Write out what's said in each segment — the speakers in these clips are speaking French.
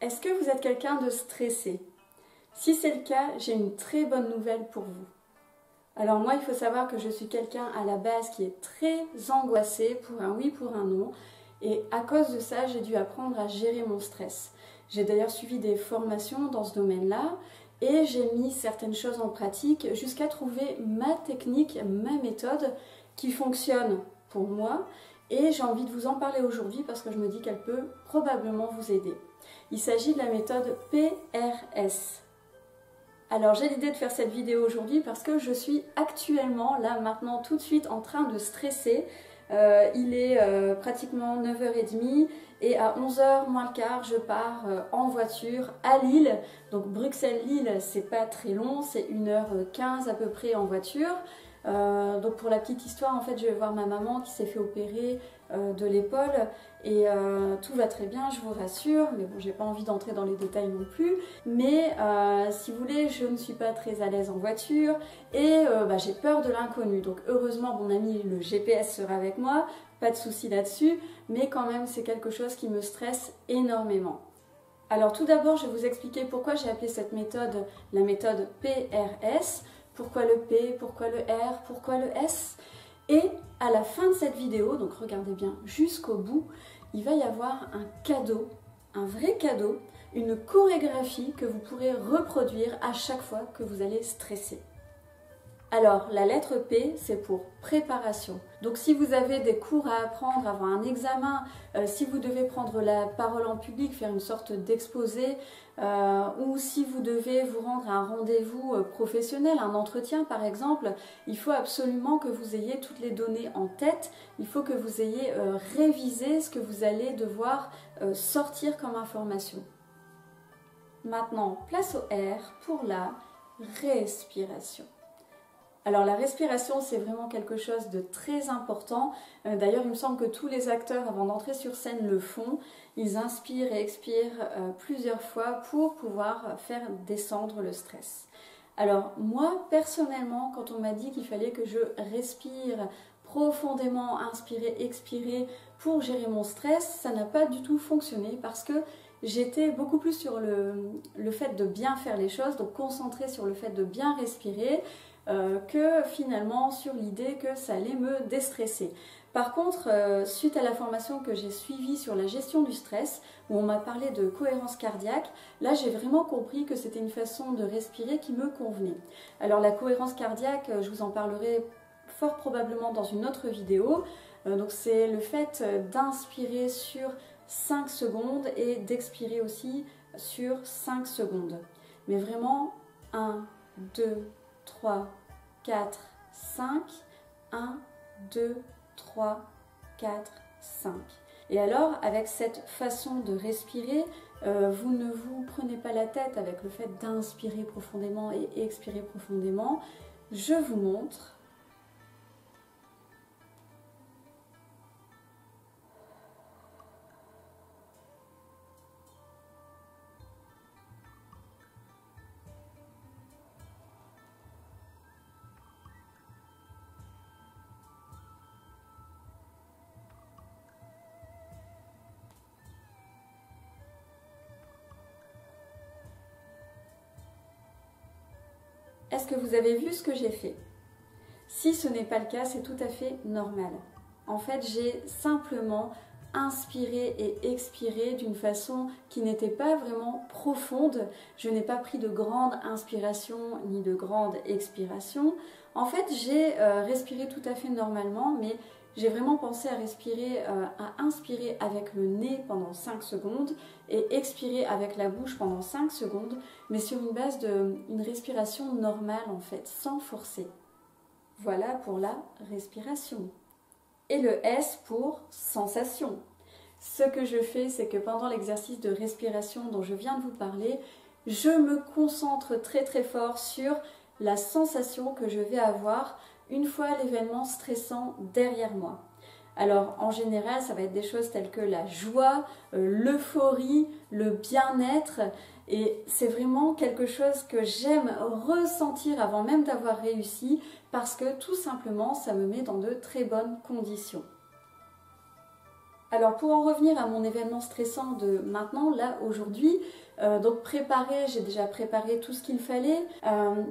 Est-ce que vous êtes quelqu'un de stressé? Si c'est le cas, j'ai une très bonne nouvelle pour vous. Alors moi, il faut savoir que je suis quelqu'un à la base qui est très angoissé pour un oui, pour un non. Et à cause de ça, j'ai dû apprendre à gérer mon stress. J'ai d'ailleurs suivi des formations dans ce domaine-là et j'ai mis certaines choses en pratique jusqu'à trouver ma technique, ma méthode qui fonctionne pour moi. Et j'ai envie de vous en parler aujourd'hui parce que je me dis qu'elle peut probablement vous aider. Il s'agit de la méthode PRS. Alors j'ai l'idée de faire cette vidéo aujourd'hui parce que je suis actuellement, là maintenant tout de suite en train de stresser. Il est pratiquement 9h30 et à 11h moins le quart je pars en voiture à Lille. Donc Bruxelles-Lille c'est pas très long, c'est 1h15 à peu près en voiture. Donc pour la petite histoire, en fait je vais voir ma maman qui s'est fait opérer de l'épaule et tout va très bien, je vous rassure, mais bon j'ai pas envie d'entrer dans les détails non plus, mais si vous voulez je ne suis pas très à l'aise en voiture et j'ai peur de l'inconnu, donc heureusement mon ami le GPS sera avec moi, pas de souci là-dessus, mais quand même c'est quelque chose qui me stresse énormément. Alors tout d'abord je vais vous expliquer pourquoi j'ai appelé cette méthode la méthode PRS. Pourquoi le P, pourquoi le R, pourquoi le S? Et à la fin de cette vidéo, donc regardez bien jusqu'au bout, il va y avoir un cadeau, un vrai cadeau, une chorégraphie que vous pourrez reproduire à chaque fois que vous allez stresser. Alors, la lettre P, c'est pour préparation. Donc, si vous avez des cours à apprendre avant un examen, si vous devez prendre la parole en public, faire une sorte d'exposé, ou si vous devez vous rendre à un rendez-vous professionnel, un entretien par exemple, il faut absolument que vous ayez toutes les données en tête. Il faut que vous ayez révisé ce que vous allez devoir sortir comme information. Maintenant, place au R pour la respiration. Alors la respiration, c'est vraiment quelque chose de très important. D'ailleurs, il me semble que tous les acteurs, avant d'entrer sur scène, le font. Ils inspirent et expirent plusieurs fois pour pouvoir faire descendre le stress. Alors moi, personnellement, quand on m'a dit qu'il fallait que je respire profondément, inspirer, expirer pour gérer mon stress, ça n'a pas du tout fonctionné parce que j'étais beaucoup plus sur le fait de bien faire les choses, donc concentrée sur le fait de bien respirer, que finalement sur l'idée que ça allait me déstresser. Par contre, suite à la formation que j'ai suivie sur la gestion du stress, où on m'a parlé de cohérence cardiaque, là j'ai vraiment compris que c'était une façon de respirer qui me convenait. Alors la cohérence cardiaque, je vous en parlerai fort probablement dans une autre vidéo. Donc c'est le fait d'inspirer sur 5 secondes et d'expirer aussi sur 5 secondes. Mais vraiment 1, 2, 3, 4, 5, 1, 2, 3, 4, 5. Et alors, avec cette façon de respirer, vous ne vous prenez pas la tête avec le fait d'inspirer profondément et expirer profondément. Je vous montre. Est-ce que vous avez vu ce que j'ai fait? Si ce n'est pas le cas, c'est tout à fait normal. En fait, j'ai simplement inspiré et expiré d'une façon qui n'était pas vraiment profonde. Je n'ai pas pris de grande inspiration ni de grande expiration. En fait, j'ai respiré tout à fait normalement, mais j'ai vraiment pensé à respirer, à inspirer avec le nez pendant 5 secondes et expirer avec la bouche pendant 5 secondes, mais sur une base d'une respiration normale en fait, sans forcer. Voilà pour la respiration. Et le S pour sensation. Ce que je fais, c'est que pendant l'exercice de respiration dont je viens de vous parler, je me concentre très très fort sur la sensation que je vais avoir une fois l'événement stressant derrière moi. Alors en général, ça va être des choses telles que la joie, l'euphorie, le bien-être, et c'est vraiment quelque chose que j'aime ressentir avant même d'avoir réussi parce que tout simplement ça me met dans de très bonnes conditions. Alors pour en revenir à mon événement stressant de maintenant, là aujourd'hui, donc j'ai déjà préparé tout ce qu'il fallait.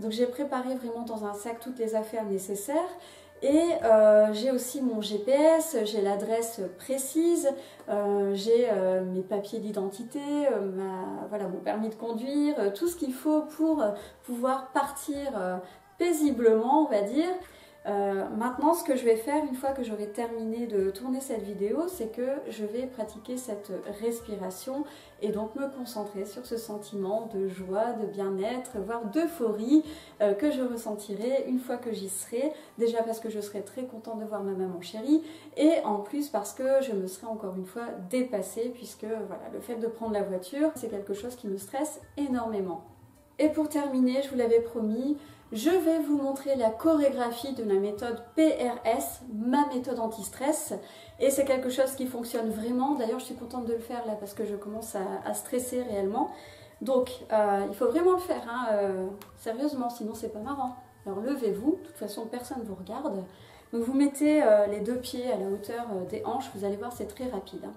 Donc j'ai préparé vraiment dans un sac toutes les affaires nécessaires. Et j'ai aussi mon GPS, j'ai l'adresse précise, j'ai mes papiers d'identité, voilà, mon permis de conduire, tout ce qu'il faut pour pouvoir partir paisiblement, on va dire. Maintenant, ce que je vais faire une fois que j'aurai terminé de tourner cette vidéo, c'est que je vais pratiquer cette respiration et donc me concentrer sur ce sentiment de joie, de bien-être, voire d'euphorie que je ressentirai une fois que j'y serai. Déjà parce que je serai très contente de voir ma maman chérie et en plus parce que je me serai encore une fois dépassée puisque voilà, le fait de prendre la voiture, c'est quelque chose qui me stresse énormément. Et pour terminer, je vous l'avais promis, je vais vous montrer la chorégraphie de la méthode PRS, ma méthode anti-stress. Et c'est quelque chose qui fonctionne vraiment. D'ailleurs, je suis contente de le faire là parce que je commence à stresser réellement. Donc, il faut vraiment le faire, hein, sérieusement, sinon c'est pas marrant. Alors levez-vous, de toute façon personne ne vous regarde. Donc vous mettez les deux pieds à la hauteur des hanches, vous allez voir c'est très rapide. Hein.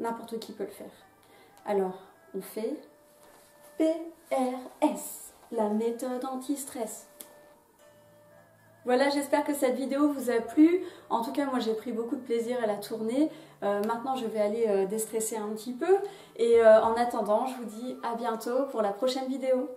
N'importe qui peut le faire. Alors, on fait PRS, la méthode anti-stress. Voilà, j'espère que cette vidéo vous a plu. En tout cas, moi j'ai pris beaucoup de plaisir à la tourner. Maintenant, je vais aller déstresser un petit peu. Et en attendant, je vous dis à bientôt pour la prochaine vidéo.